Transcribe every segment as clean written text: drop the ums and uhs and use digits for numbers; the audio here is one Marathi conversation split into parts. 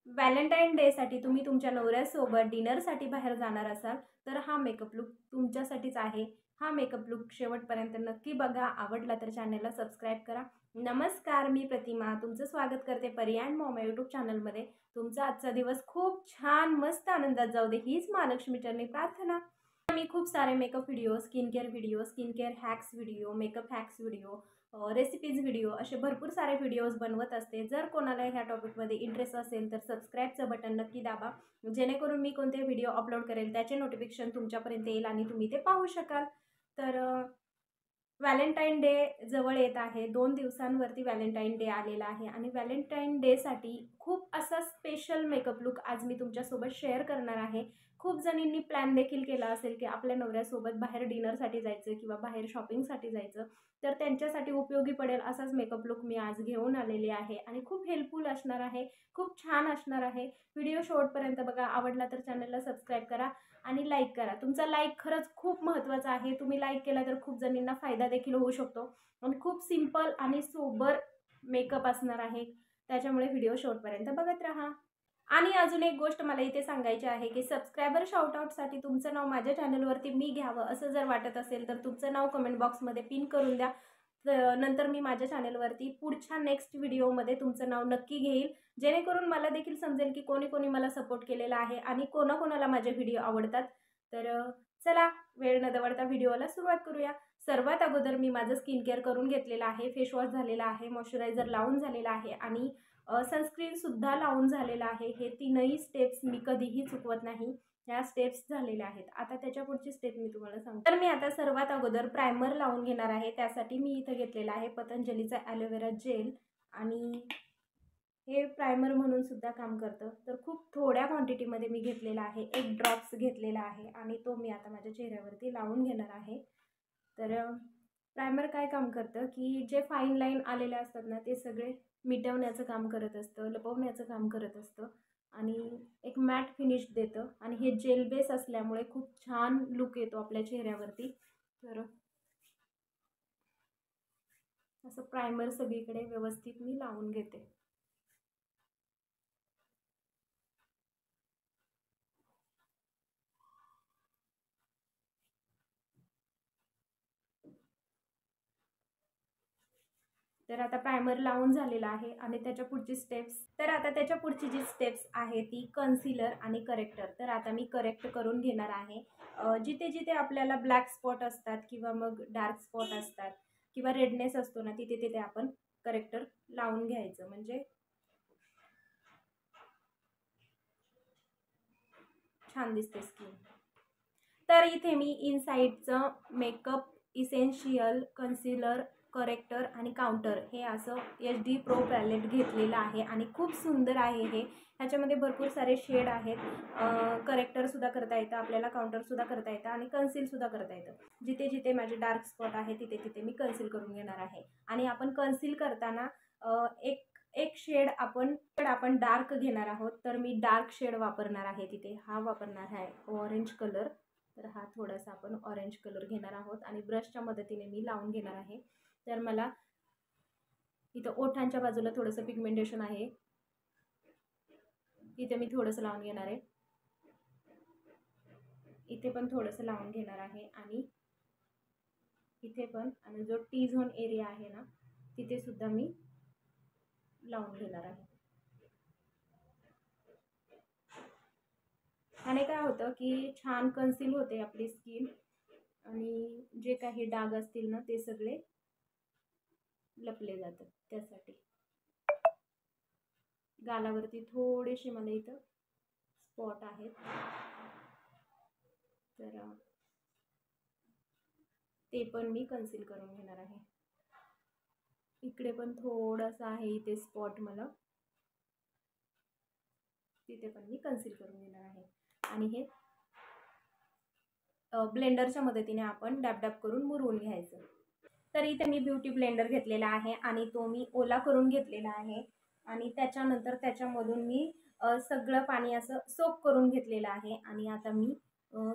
व्हॅलेंटाईन डे साठी तुम्ही तुमच्या नवऱ्यासोबत डिनरसाठी बाहेर जाणार असाल तर हा मेकअप लुक तुमच्यासाठीच आहे। हा मेकअप लुक शेवटपर्यंत नक्की बघा। आवडला तर चॅनलला सबस्क्राईब करा। नमस्कार, मी प्रतिमा तुमचं स्वागत करते परी अँड मॉम यूट्यूब चॅनलमध्ये। तुमचा आजचा दिवस खूप छान मस्त आनंदात जाऊ दे हीच महालक्ष्मी चरणी प्रार्थना। मी खूप सारे makeup video, skin care hacks video, makeup hacks video, recipes video असे भरपूर सारे व्हिडिओज बनवत असते। जर कोणाला ह्या टॉपिकमध्ये इंटरेस्ट असेल तर सबस्क्राईबचं बटन नक्की दाबा, जेणेकरून मी कोणते व्हिडिओ अपलोड करेल त्याचे नोटिफिकेशन तुमच्यापर्यंत येईल आणि तुम्ही ते पाहू शकाल। तर व्हॅलेंटाईन डे जवळ येत आहे। 2 दिवसांवरती व्हॅलेंटाईन डे आलेला आहे आणि व्हॅलेंटाईन डेसाठी खूप असा स्पेशल मेकअप लुक आज मी तुमच्यासोबत शेअर करणार आहे। खूप जणींनी प्लॅन देखील केला असेल की आपल्या नवऱ्यासोबत बाहेर डिनरसाठी जायचं किंवा बाहेर शॉपिंगसाठी जायचं, तर त्यांच्यासाठी उपयोगी पडेल असाच मेकअप लुक मी आज घेऊन आलेली आहे आणि खूप हेल्पफुल असणार आहे, खूप छान असणार आहे। व्हिडिओ शेवटपर्यंत बघा। आवडला तर चॅनलला सबस्क्राईब करा आणि लाईक करा। तुमचा लाईक खरंच खूप महत्त्वाचा आहे। तुम्ही लाईक केला तर खूप जणींना फायदा देखील होऊ शकतो आणि खूप सिंपल आणि सोबर मेकअप असणार आहे, त्याच्यामुळे व्हिडिओ शेवटपर्यंत बघत राहा। आणि अजून एक गोष्ट मला इथे सांगायची आहे की सबस्क्रायबर शाउटआउटसाठी तुमचं नाव माझ्या चॅनलवरती मी घ्यावं असं जर वाटत असेल तर तुमचं नाव कमेंट बॉक्समध्ये पिन करून द्या। नंतर मी माझ्या चॅनलवरती पुढच्या नेक्स्ट व्हिडिओमध्ये तुमचं नाव नक्की घेईल, जेणेकरून मला देखील समजेल की कोणी कोणी मला सपोर्ट केलेला आहे आणि कोणाकोणाला माझे व्हिडिओ आवडतात। तर चला वेळ न दवडता व्हिडिओला सुरुवात करूया। सर्वात अगोदर मी माझं स्किन केअर करून घेतलेलं आहे, फेस वॉश झालेला आहे, मॉइश्चरायझर लावून झालेला आहे आणि सनस्क्रीन सुद्धा लावून झालेला आहे। हे तीनही स्टेप्स मी कधीही चुकवत नाही, ह्या स्टेप्स झालेल्या आहेत। आता त्याच्या पुढची स्टेप मी तुम्हाला सांगते। तर मी आता सर्वात अगोदर प्रायमर लावून घेणार आहे। त्यासाठी मी इथे घेतलेला आहे पतंजलीचा ॲलोवेरा जेल आणि हे प्रायमर म्हणून सुद्धा काम करतं। तर खूप थोड्या क्वांटिटीमध्ये मी घेतलेला आहे, 1 ड्रॉप्स घेतलेला आहे आणि तो मी आता माझ्या चेहऱ्यावरती लावून घेणार आहे। तर प्रायमर काय काम करतं की जे फाईन लाईन आलेले असतात ना ते सगळे मिटवण्याचं काम करत असतं, लपवण्याचं काम करत असतं आणि एक मॅट फिनिश देतं आणि हे जेल बेस असल्यामुळे खूप छान लुक येतो आपल्या चेहऱ्यावरती। तर असं प्रायमर सगळीकडे व्यवस्थित मी लावून घेते। तर आता प्रायमर लावून झालेला आहे आणि त्याच्या पुढची जी स्टेप्स आहे ती कन्सिलर आणि करेक्टर। तर आता मी करेक्ट करून घेणार आहे। जिथे जिथे आपल्याला ब्लॅक स्पॉट असतात किंवा मग डार्क स्पॉट असतात किंवा रेडनेस असतो ना, तिथे तिथे आपण करेक्टर लावून घ्यायचं, म्हणजे छान दिसते स्किन। तर इथे मी इनसाइडचं मेकअप इसेन्शियल कन्सिलर, करेक्टर आणि काउंटर हे असं HD प्रो पॅलेट घेतलेलं आहे आणि खूप सुंदर आहे हे। ह्याच्यामध्ये भरपूर सारे शेड आहेत। करेक्टरसुद्धा करता येतं आपल्याला, काउंटरसुद्धा करता येतं आणि कन्सीलसुद्धा करता येतं। जिथे जिथे माझे डार्क स्पॉट आहे तिथे तिथे मी कन्सील करून घेणार आहे। आणि आपण कन्सील करताना एक शेड आपण डार्क घेणार आहोत। तर मी डार्क शेड वापरणार आहे तिथे, हा वापरणार आहे ऑरेंज कलर। तर हा थोडासा आपण ऑरेंज कलर घेणार आहोत आणि ब्रशच्या मदतीने मी लावून घेणार आहे। तर मला इथं ओठांच्या बाजूला थोडंसं पिगमेंटेशन आहे, इथे मी थोडंसं लावून घेणार आहे, इथे पण थोडंसं लावून घेणार आहे आणि इथे पण, आणि जो टी झोन एरिया आहे ना तिथे सुद्धा मी लावून घेणार आहे। ह्याने काय होतं की छान कन्सील होते आपली स्किन आणि जे काही डाग असतील ना ते सगळे लपले जातात। त्यासाठी गालावरती थोडेसे मला इथं स्पॉट आहेत, तर ते पण मी कन्सील करून घेणार आहे। इकडे पण थोडंसं आहे इथे स्पॉट मला, तिथे पण मी कन्सील करून घेणार आहे. आणि हे ब्लेंडरच्या मदतीने आपण डॅब डॅब करून मुरवून घ्यायचं. तर इथे मी ब्युटी ब्लेंडर घेतलेला आहे आणि तो मी ओला करून घेतलेला आहे. आणि त्याच्यानंतर त्याच्यामधून मी सगळं पाणी असं सोक करून घेतलेलं आहे. आणि आता मी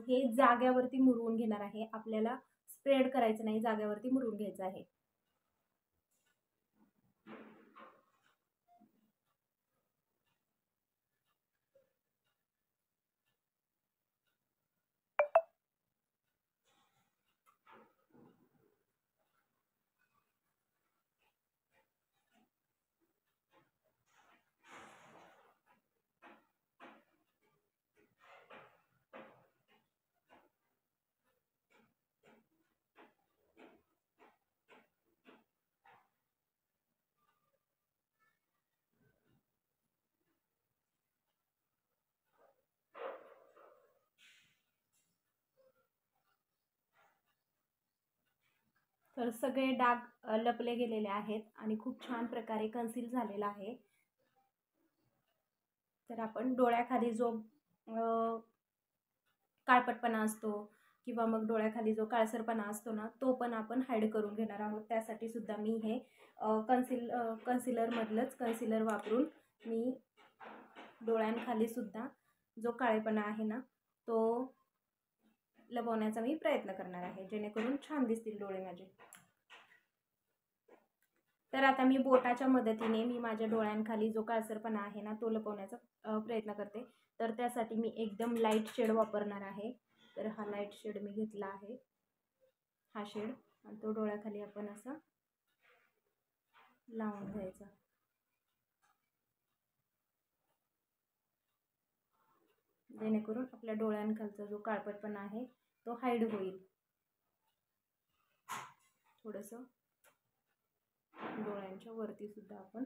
हे जाग्यावरती मुरवून घेणार आहे. आपल्याला स्प्रेड करायचं नाही, जाग्यावरती मुरवून घ्यायचं आहे. तर सगळे डाग लपले गेलेले आहेत आणि खूप छान प्रकारे कन्सील झालेला आहे. तर आपण डोळ्याखाली जो काळपटपणा असतो किंवा मग डोळ्याखाली जो काळसरपणा असतो ना, तो पण आपण हाईड करून घेणार आहोत. त्यासाठी सुद्धा मी हे कन्सिलरमधलंच कन्सिलर वापरून मी डोळ्यांखाली सुद्धा जो काळेपणा आहे ना, तो लपवण्याचा मी प्रयत्न करणार आहे, जेणेकरून छान दिसतील डोळे माझे. तर आता मी बोटाच्या मदतीने मी माझ्या डोळ्यांखाली जो काळसरपणा आहे ना, तो लपवण्याचा प्रयत्न करते. तर त्यासाठी मी एकदम लाईट शेड वापरणार आहे. तर हा लाईट शेड मी घेतला आहे, हा शेड, आणि तो डोळ्याखाली आपण असा लावून घ्यायचा, जेणेकरून आपल्या डोळ्यांखालचा जो काळपटपणा आहे तो हाईड होईल. थोडंसं डोळ्यांच्या वरती सुद्धा आपण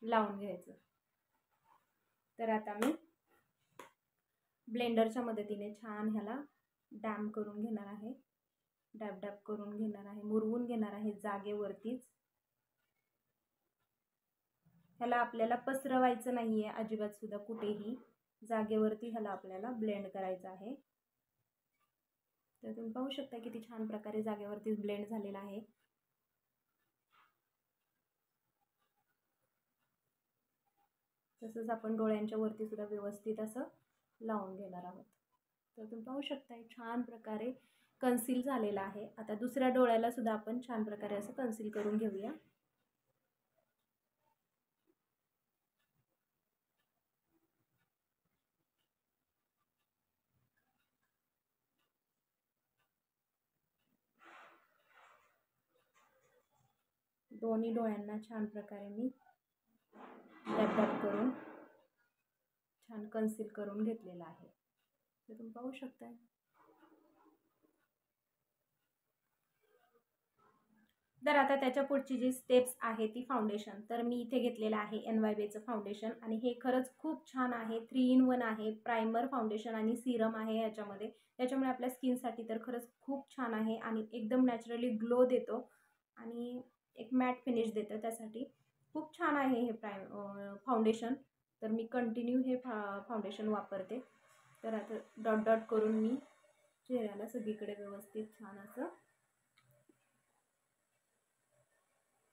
लावून घ्यायचं. तर आता मी ब्लेंडरच्या मदतीने छान ह्याला डॅम करून घेणार आहे, डॅब डॅब करून घेणार आहे, मुरवून घेणार आहे जागेवरतीच. ह्याला आपल्याला पसरवायचं नाही आहे अजिबात सुद्धा कुठेही, जागेवरती ह्याला आपल्याला ब्लेंड करायचं आहे. तर तुम्ही पाहू शकता किती छान प्रकारे जागेवरती ब्लेंड झालेला आहे. तसंच आपण डोळ्यांच्या वरती सुद्धा व्यवस्थित असं लावून घेणार आहोत. तर तुम्ही पाहू शकता छान प्रकारे कन्सील झालेला आहे. आता दुसऱ्या डोळ्याला सुद्धा आपण छान प्रकारे असं कन्सील करून घेऊया. दोन्ही डोळ्यांना छान प्रकारे मी डॅब डॅब करून छान कन्सील करून घेतलेला आहे. तर तुम्ही पाहू शकता. तर आता त्याच्या पुढची जी स्टेप्स आहे ती फाउंडेशन. तर मी इथे घेतलेलं आहे NYBचं फाउंडेशन आणि हे खरंच खूप छान आहे. 3 in 1 आहे. प्रायमर, फाउंडेशन आणि सिरम आहे याच्यामध्ये. त्याच्यामुळे आपल्या स्किनसाठी तर खरंच खूप छान आहे आणि एकदम नॅचरली ग्लो देतो आणि एक मॅट फिनिश देतं. त्यासाठी खूप छान आहे हे फाउंडेशन. तर मी कंटिन्यू हे फाउंडेशन वापरते. तर आता डॉट डॉट करून मी चेहऱ्याला सगळीकडे व्यवस्थित छान असं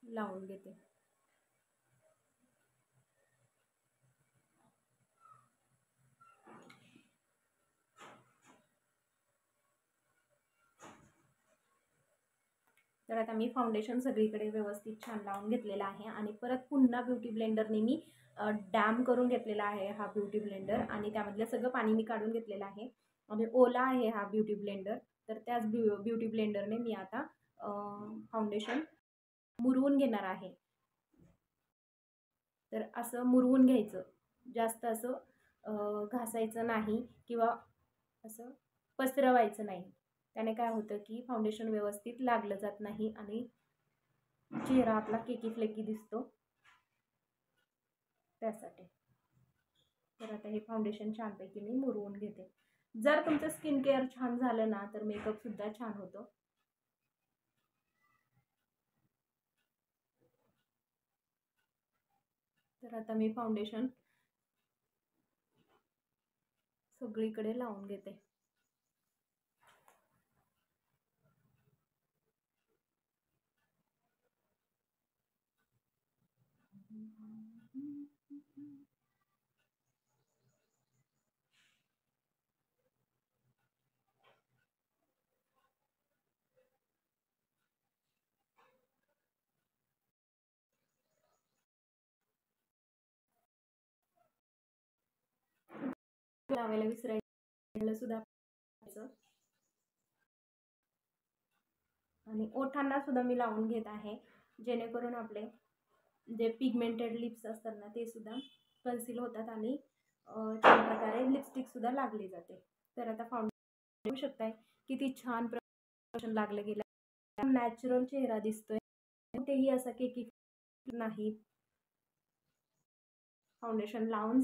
लावून घेते. तर आता मी फाउंडेशन सगळीकडे व्यवस्थित छान लावून घेतलेला आहे आणि परत पुन्हा ब्युटी ब्लेंडरने मी डॅम करून घेतलेला आहे हा ब्युटी ब्लेंडर आणि त्यामधलं सगळं पाणी मी काढून घेतलेलं आहे आणि ओला आहे हा ब्युटी ब्लेंडर. तर त्याच ब्युटी ब्लेंडरने मी आता फाउंडेशन मुरवून घेणार आहे. तर असं मुरवून घ्यायचं, जास्त असं घासायचं नाही किंवा असं पसरवायचं नाही. त्याने काय होतं की फाउंडेशन व्यवस्थित लागलं जात नाही आणि चेहरा आपला केकी फ्लेकी दिसतो, त्यासाठी. तर आता हे फाउंडेशन छानपैकी मी मुरवून घेते. जर तुमचं स्किन केअर छान झालं ना तर मेकअपसुद्धा छान होतो. तर आता मी फाउंडेशन सगळीकडे लावून घेते. लावायला विसरायला सुद्धा आणि ओठांना सुद्धा मी लावून घेत आहे, जेणेकरून आपले जे पिगमेंटेड लिप्स असतात ना ते सुद्धा कन्सील होतात आणि छान प्रकारे लिपस्टिक सुद्धा लागली जाते. तर आता फाउंडेशन बघू शकताय किती छान प्रकारे लागलं गेलं, नॅचरल चेहरा दिसतोय, तेही असं केकी नाही. फाउंडेशन लावून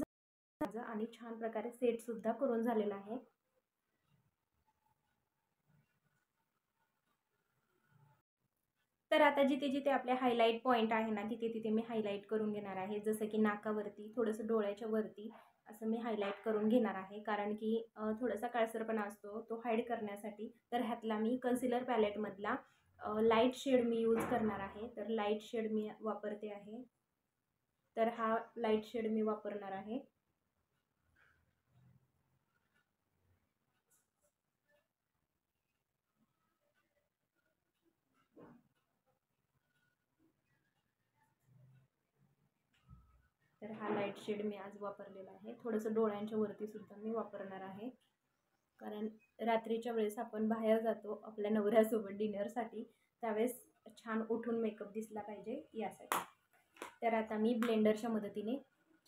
आणि छान प्रकारे सेट सुद्धा करून झालेला आहे. तर आता जिथे जिथे आपले हायलाइट पॉईंट आहे ना तिथे तिथे मी हायलाइट करून घेणार आहे. जसं की नाकावरती, थोडंसं डोळ्याच्या वरती असं मी हायलाइट करून घेणार आहे, कारण की थोडासा काळसरपणा असतो तो हाईड करण्यासाठी. तर ह्यातला मी कन्सिलर पॅलेटमधला लाईट शेड मी यूज करणार आहे. तर लाईट शेड मी वापरते आहे. तर हा लाईट शेड मी वापरणार आहे. तर हा लाईट शेड मी आज वापरलेला आहे. थोडंसं डोळ्यांच्या वरती सुद्धा मी वापरणार आहे, कारण रात्रीच्या वेळेस आपण बाहेर जातो आपल्या नवऱ्यासोबत डिनरसाठी, त्यावेळेस छान उठून मेकअप दिसला पाहिजे यासाठी. तर आता मी ब्लेंडरच्या मदतीने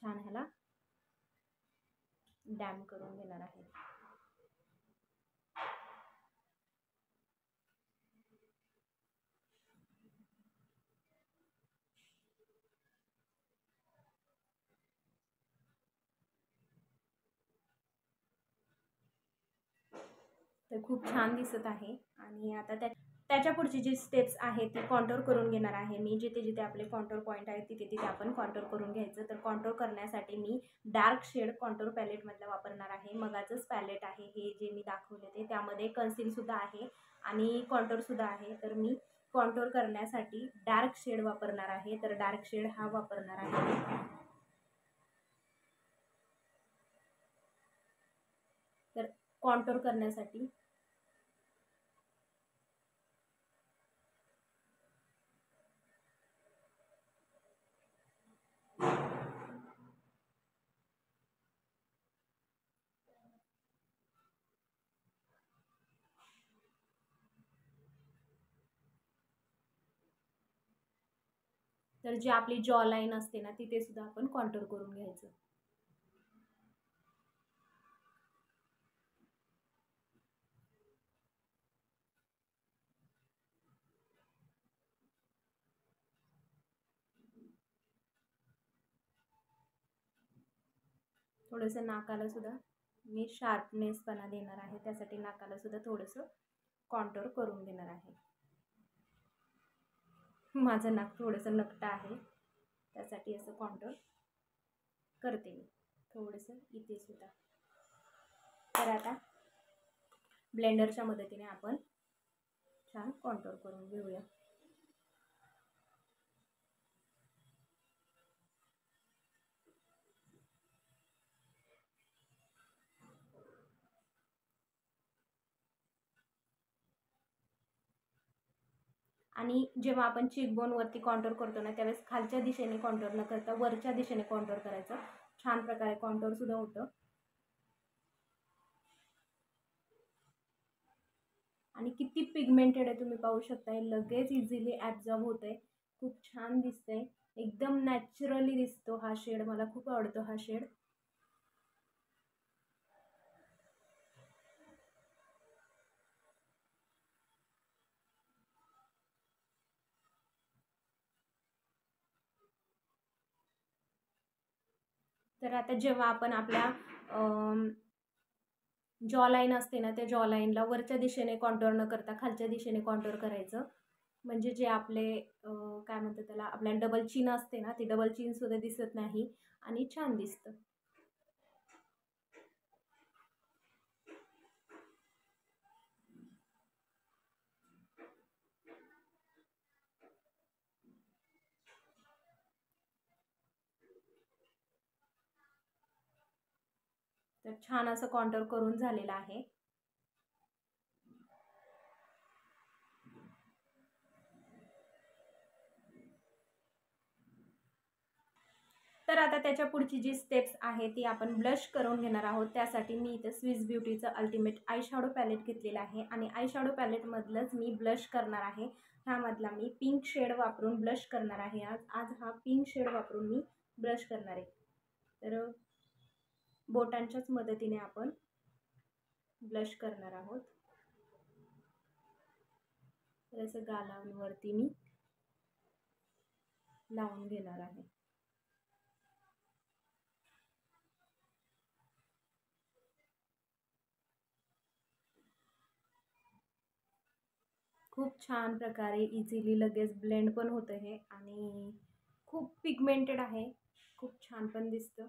छान ह्याला डॅम करून घेणार आहे. तर खूप छान दिसत आहे. आणि आता त्याच्या पुढची जी स्टेप्स आहेत ती कॉन्टोर करून घेणार आहे मी. जिथे जिथे आपले कॉन्टोर पॉईंट आहेत तिथे तिथे आपण कॉन्टोर करून घ्यायचं. तर कॉन्टोर करण्यासाठी मी डार्क शेड कॉन्टोर पॅलेटमधला वापरणार आहे. मगाचंच पॅलेट आहे हे जे मी दाखवले ते, त्यामध्ये कन्सीलसुद्धा आहे आणि कॉन्टोरसुद्धा आहे. तर मी कॉन्टोर करण्यासाठी डार्क शेड वापरणार आहे. तर डार्क शेड हा वापरणार आहे. तर कॉन्टोर करण्यासाठी तर जी आपली जॉ लाईन असते ना तिथे सुद्धा आपण कॉन्टोर करून घ्यायचं. थोडंसं नाकाला सुद्धा मी शार्पनेसपणा देणार आहे, त्यासाठी नाकाला सुद्धा थोडंसं कॉन्टोर करून घेणार आहे. माझं नाक थोडंसं नकटं आहे, त्यासाठी असं कॉन्टोर करते मी थोडंसं इथे सुद्धा. तर आता ब्लेंडरच्या मदतीने आपण छान कॉन्टोर करून घेऊया. आणि जेव्हा आपण चीकबोनवरती कॉन्टोर करतो ना त्यावेळेस खालच्या दिशेने कॉन्टोर न करता वरच्या दिशेने कॉन्टोर करायचं. छान प्रकारे कॉन्टोर सुद्धा होतं आणि किती पिगमेंटेड आहे तुम्ही पाहू शकताय. लगेच इझिली ॲब्झॉर्ब होतंय. खूप छान दिसतंय, एकदम नॅचरली दिसतो हा शेड. मला खूप आवडतो हा शेड. तर आता जेव्हा आपण आपल्या जॉ लाईन असते ना त्या जॉ लाईनला वरच्या दिशेने कॉन्टोर न करता खालच्या दिशेने कॉन्टोर करायचं. म्हणजे जे आपले काय म्हणतात त्याला, आपल्या डबल चिन असते ना, ती डबल चिनसुद्धा दिसत नाही आणि छान दिसतं. तर छान असं कॉन्टोर करून झालेलं आहे. तर आता त्याच्या पुढची जी स्टेप्स आहे ती आपण ब्लश करून घेणार आहोत. त्यासाठी मी इथे स्विस ब्युटीचं अल्टिमेट आय शॅडो पॅलेट घेतलेलं आहे आणि आय शॅडो पॅलेटमधलंच मी ब्लश करणार आहे. ह्यामधला मी पिंक शेड वापरून ब्लश करणार आहे. आज हा पिंक शेड वापरून मी ब्लश करणार आहे. तर बोटांच्याच मदतीने आपण ब्लश करणार आहोत. तर असं गालांवरती मी लावून घेणार आहे. खूप छान प्रकारे इझिली लगेच ब्लेंड पण होतं हे आणि खूप पिगमेंटेड आहे, खूप छान पण दिसतं.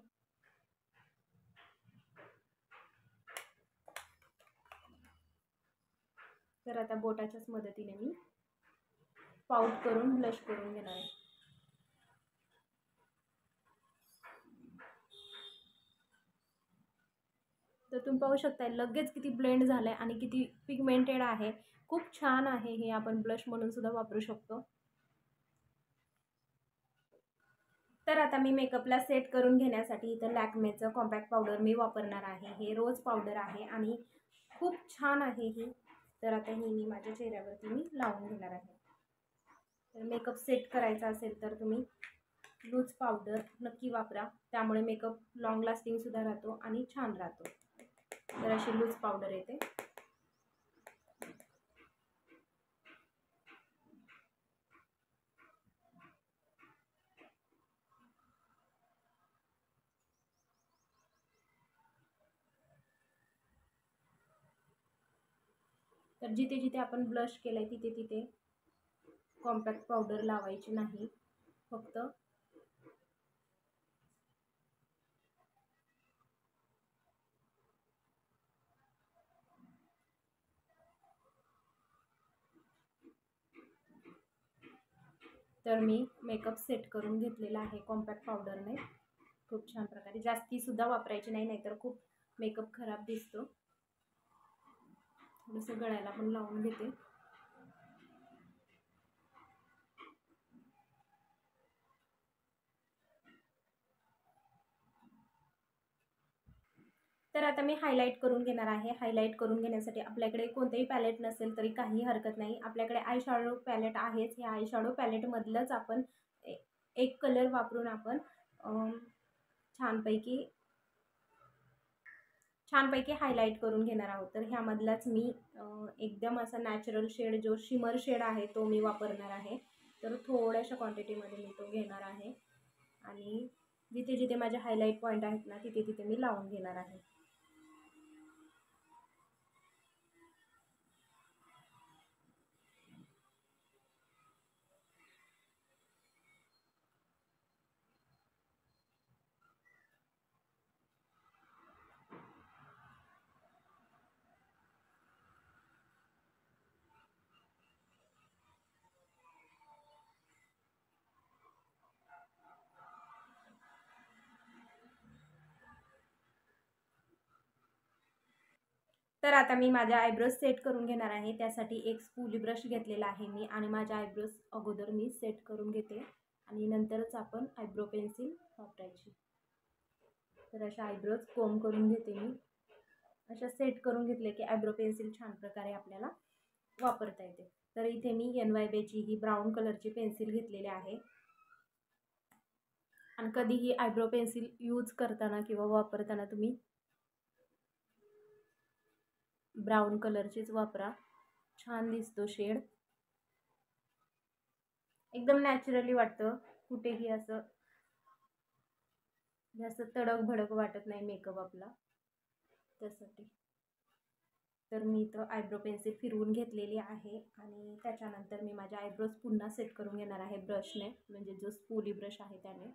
तर आता बोटाच्याच मदतीने मी पाऊट करून ब्लश करून घेणार आहे. तर तुम्ही पाहू शकता लगेच किती ब्लेंड झालंय आणि किती पिगमेंटेड आहे. खूप छान आहे हे, आपण ब्लश म्हणून सुद्धा वापरू शकतो. तर आता मी मेकअपला सेट करून घेण्यासाठी इथं लॅक्मेचं कॉम्पॅक्ट पावडर मी वापरणार आहे. हे रोज पावडर आहे आणि खूप छान आहे ही. तर आता ही मी माझ्या चेहऱ्यावरती मी लावून घेणार आहे. तर मेकअप सेट करायचा असेल तर तुम्ही लूज पावडर नक्की वापरा, त्यामुळे मेकअप लॉंग लास्टिंग सुद्धा राहतो आणि छान राहतो. तर अशी लूज पावडर येते. तर जिथे जिथे आपण ब्लश केलंय तिथे तिथे कॉम्पॅक्ट पावडर लावायची नाही, फक्त तर मी मेकअप सेट करून घेतलेला आहे कॉम्पॅक्ट पावडरने खूप छान प्रकारे. जास्ती सुद्धा वापरायची नाही, नाहीतर खूप मेकअप खराब दिसतो. थोडंसं गळ्याला पण लावून घेते. तर आता मी हायलाइट करून घेणार आहे. हायलाइट करून घेण्यासाठी आपल्याकडे कोणतेही पॅलेट नसेल तरी काही हरकत नाही. आपल्याकडे आय शॅडो पॅलेट आहेच. ह्या आय शॅडो पॅलेटमधलंच आपण एक कलर वापरून आपण छानपैकी हायलाइट करून घेणार आहोत. तर ह्यामधलाच मी एकदम असा नॅचरल शेड, जो शिमर शेड आहे तो मी वापरणार आहे. तर थोड्याशा क्वांटिटीमध्ये मी तो घेणार आहे आणि जिथे जिथे माझे हायलाइट पॉईंट आहेत ना, तिथे तिथे मी लावून घेणार आहे. तर आता मी माझ्या आयब्रोज सेट करून घेणार आहे. त्यासाठी एक स्पूली ब्रश घेतलेला आहे मी आणि माझ्या आयब्रोज अगोदर मी सेट करून घेते आणि नंतरच आपण आयब्रो पेन्सिल वापरायची. तर अशा आयब्रोज कोम करून घेते मी. अशा सेट करून घेतले की आयब्रो पेन्सिल छान प्रकारे आपल्याला वापरता येते. तर इथे मी NYBची ही ब्राऊन कलरची पेन्सिल घेतलेली आहे आणि कधीही आयब्रो पेन्सिल यूज करताना किंवा वापरताना तुम्ही ब्राऊन कलरचीच वापरा, छान दिसतो शेड. एकदम नॅचरली वाटतं, कुठेही असं जास्त तडक भडक वाटत नाही मेकअप आपला, त्यासाठी. तर मी इथं आयब्रो पेन्सिल फिरवून घेतलेली आहे आणि त्याच्यानंतर मी माझ्या आयब्रोज पुन्हा सेट करून घेणार आहे ब्रशने, म्हणजे जो स्पूली ब्रश आहे त्याने.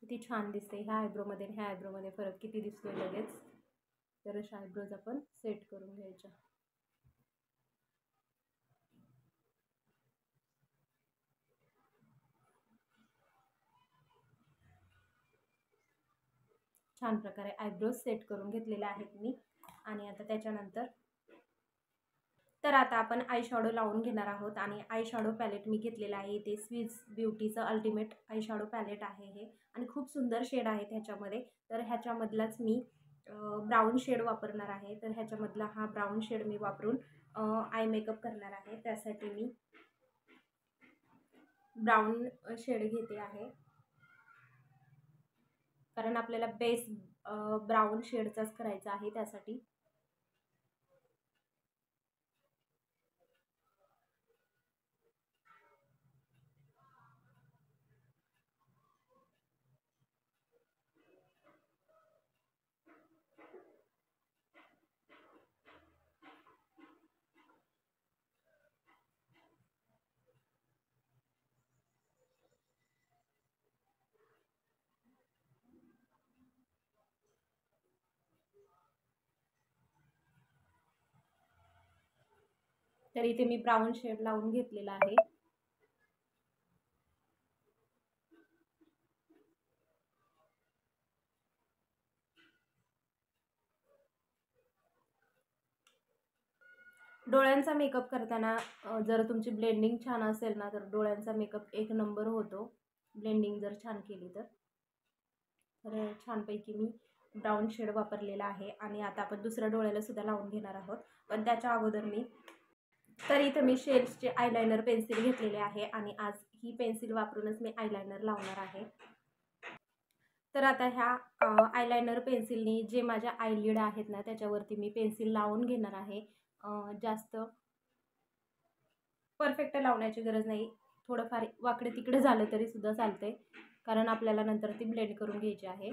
किती छान दिसते ह्या आयब्रोमध्ये ह्या आयब्रोमध्ये फरक किती दिसतोय लगेच. तर अशा आयब्रोज आपण सेट करून घ्यायच्या. छान प्रकारे आयब्रोज सेट करून घेतलेले आहेत मी. आणि आता त्याच्यानंतर तर आता आपण आय शॅडो लावून घेणार आहोत. आणि आय शॅडो पॅलेट मी घेतलेला आहे, ते स्विस ब्युटीचं अल्टिमेट आय शॅडो पॅलेट आहे हे, आणि खूप सुंदर शेड आहेत ह्याच्यामध्ये. तर ह्याच्यामधलाच मी ब्राऊन शेड वापरणार आहे. तर ह्याच्यामधला हा ब्राऊन शेड मी वापरून आय मेकअप करणार आहे. त्यासाठी मी ब्राऊन शेड घेते आहे, कारण आपल्याला बेस ब्राऊन शेडचाच करायचा आहे त्यासाठी. तर इथे मी ब्राऊन शेड लावून घेतलेला आहे. डोळ्यांचा मेकअप करताना जर तुमची ब्लेंडिंग छान असेल ना, तर डोळ्यांचा मेकअप एक नंबर होतो, ब्लेंडिंग जर छान केली तर. तर छानपैकी मी ब्राऊन शेड वापरलेला आहे. आणि आता आपण दुसऱ्या डोळ्याला सुद्धा लावून घेणार आहोत. पण त्याच्या अगोदर तर इथं मी शेड्सचे आयलायनर पेन्सिल घेतलेले आहे, आणि आज ही पेन्सिल वापरूनच मी आयलायनर लावणार आहे. तर आता ह्या आयलायनर पेन्सिलनी जे माझ्या आयलिड आहेत ना, त्याच्यावरती मी पेन्सिल लावून घेणार आहे. जास्त परफेक्ट लावण्याची गरज नाही, थोडंफार वाकडे तिकडे झालं तरी सुद्धा चालते, कारण आपल्याला नंतर ती ब्लेंड करून घ्यायची आहे.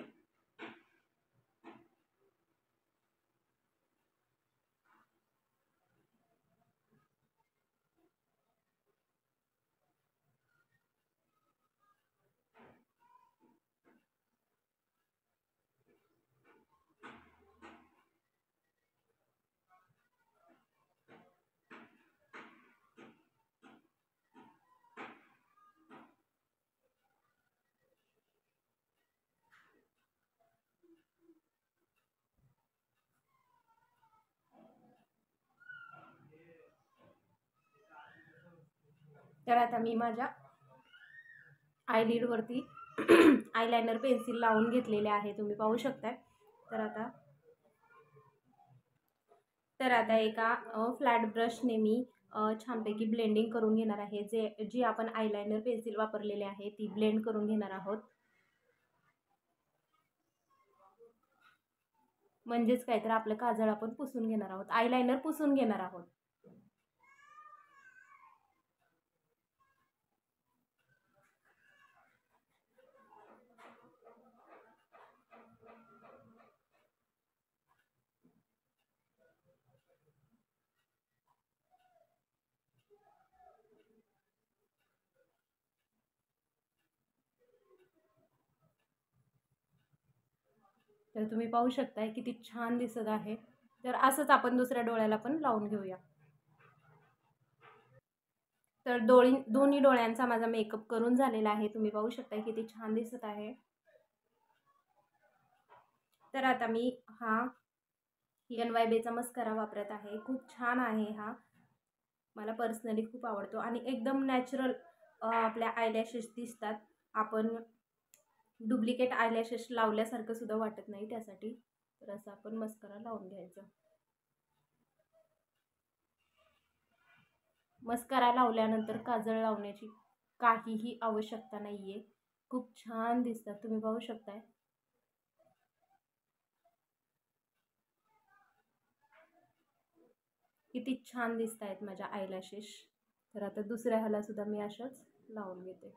तर आता मी माझ्या आयलिडवरती आयलायनर पेन्सिल लावून घेतलेले आहे, तुम्ही पाहू शकताय. तर आता एका फ्लॅट ब्रशने मी छानपैकी ब्लेंडिंग करून घेणार आहे. जी आपण आयलायनर पेन्सिल वापरलेली आहे ती ब्लेंड करून घेणार आहोत. म्हणजेच काय, तर आपलं काजळ आपण पुसून घेणार आहोत, आयलायनर पुसून घेणार आहोत. तर तुम्ही पाहू शकताय किती छान दिसत आहे. तर असंच आपण दुसऱ्या डोळ्याला पण लावून घेऊया. तर दोन्ही डोळ्यांचा माझा मेकअप करून झालेला आहे, तुम्ही पाहू शकताय किती छान दिसत आहे. तर आता मी हा NYBचा मस्करा वापरत आहे. खूप छान आहे हा, मला पर्सनली खूप आवडतो, आणि एकदम नॅचरल आपल्या आयलॅशेस दिसतात. आपण डुप्लिकेट आयलॅशेस लावल्यासारखं सुद्धा वाटत नाही त्यासाठी. तर असं आपण मस्करा लावून घ्यायचं. मस्करा लावल्यानंतर काजळ लावण्याची काहीही आवश्यकता नाही आहे. खूप छान दिसतात, तुम्ही पाहू शकताय. किती छान दिसत आहेत माझ्या आयलॅशेस. तर आता दुसऱ्या ह्याला सुद्धा मी अशाच लावून घेते.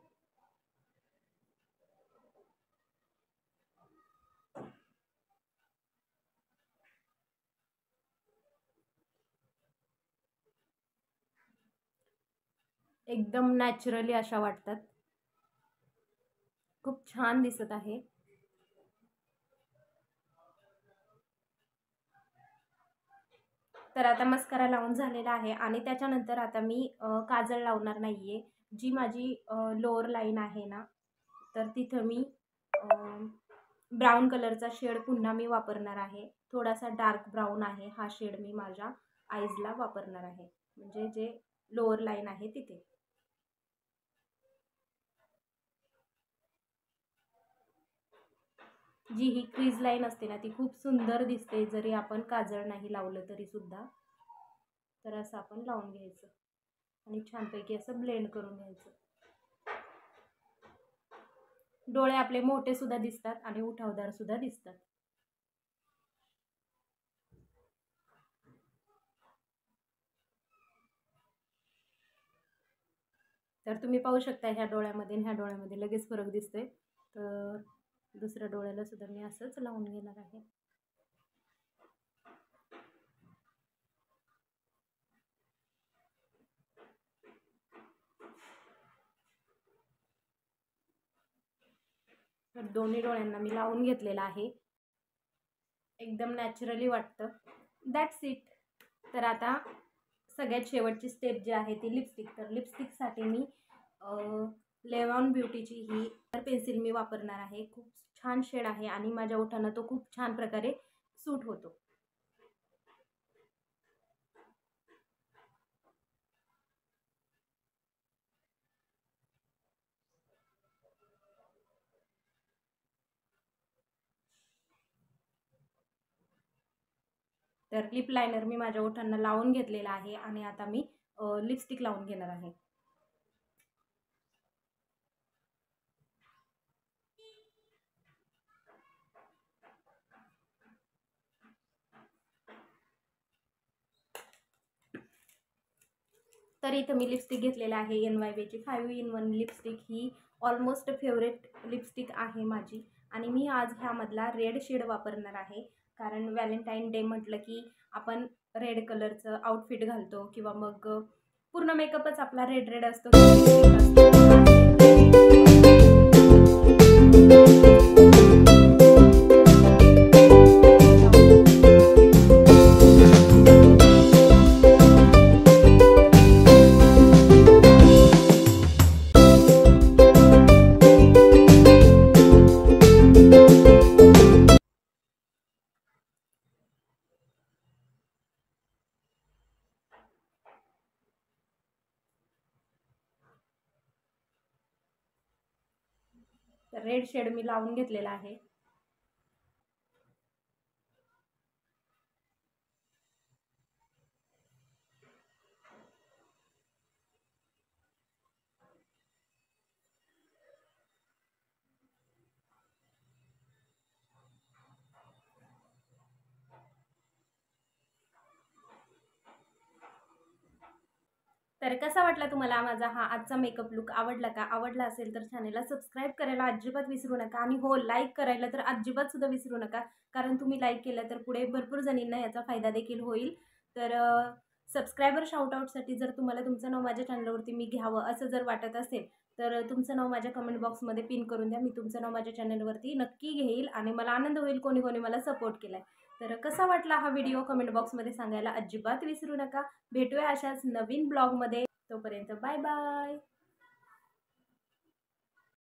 एकदम नॅचरली अशा वाटतात, खूप छान दिसत आहे। तर आता मस्कारा लावून झालेला आहे आणि त्याच्यानंतर आता मी काजळ लावणार नाही आहे। जी माझी लोअर लाईन आहे ना, तर तिथं मी ब्राऊन कलरचा शेड पुन्हा मी वापरणार आहे। थोडासा डार्क ब्राऊन आहे हा शेड, मी माझ्या आईजला वापरणार आहे, म्हणजे जे लोअर लाईन आहे तिथे। जी ही क्रीज लाईन असते ना, ती खूप सुंदर दिसते जरी आपण काजळ नाही लावलं तरी सुद्धा। तर असं आपण लावून घ्यायचं आणि छानपैकी असं ब्लेंड करून घ्यायचं। डोळे आपले मोठे सुद्धा दिसतात आणि उठावदार सुद्धा दिसतात। तर तुम्ही पाहू शकता ह्या डोळ्यामध्ये आणि ह्या डोळ्यामध्ये लगेच फरक दिसतोय। तर दुसऱ्या डोळ्याला सुद्धा मी असंच लावून घेणार आहे। तर दोन्ही डोळ्यांना मी लावून घेतलेला आहे, एकदम नॅचरली वाटतं। That's it. तर आता सगळ्यात शेवटची स्टेप जी आहे ती लिपस्टिक। तर लिपस्टिकसाठी मी लेवॉन ब्युटीची ही पेन्सिल मी वापरणार आहे। खूप छान शेड आहे आणि माझ्या ओठांना तो खूप छान प्रकारे सूट होतो। तर लिप लायनर मी माझ्या ओठांना लावून घेतलेला आहे आणि आता मी लिपस्टिक लावून घेणार आहे। तर इथं मी लिपस्टिक घेतलेला आहे NYBची 5 in 1 lipstick. He almost favourite lipstick आहे माझी आणि मी आज ह्यामधला रेड शेड वापरणार आहे, कारण व्हॅलेंटाईन डे म्हटलं की आपण रेड कलरचं आउटफिट घालतो किंवा मग पूर्ण मेकअपच आपला रेड रेड असतो। तर रेड शेड मी लावून घेतलेला आहे। तर कसा वाटला तुम्हाला माझा हा आजचा मेकअप लुक? आवडला का? आवडला असेल तर चॅनलला सबस्क्राईब करायला अजिबात विसरू नका आणि हो, लाईक करायला तर अजिबात सुद्धा विसरू नका, कारण तुम्ही लाईक केलं तर पुढे भरपूर जणींना याचा फायदा देखील होईल। तर सबस्क्रायबर शाउटआउटसाठी जर तुम्हाला तुमचं नाव माझ्या चॅनलवरती मी घ्यावं असं जर वाटत असेल तर तुमचं नाव माझ्या कमेंट बॉक्समध्ये पिन करून द्या। मी तुमचं नाव माझ्या चॅनलवरती नक्की घेईल आणि मला आनंद होईल कोणी कोणी मला सपोर्ट केलाय। तर कसा वाटला हा व्हिडिओ कमेंट बॉक्समध्ये सांगायला अजिबात विसरू नका। भेटूया अशाच नवीन ब्लॉगमध्ये, तोपर्यंत बाय बाय।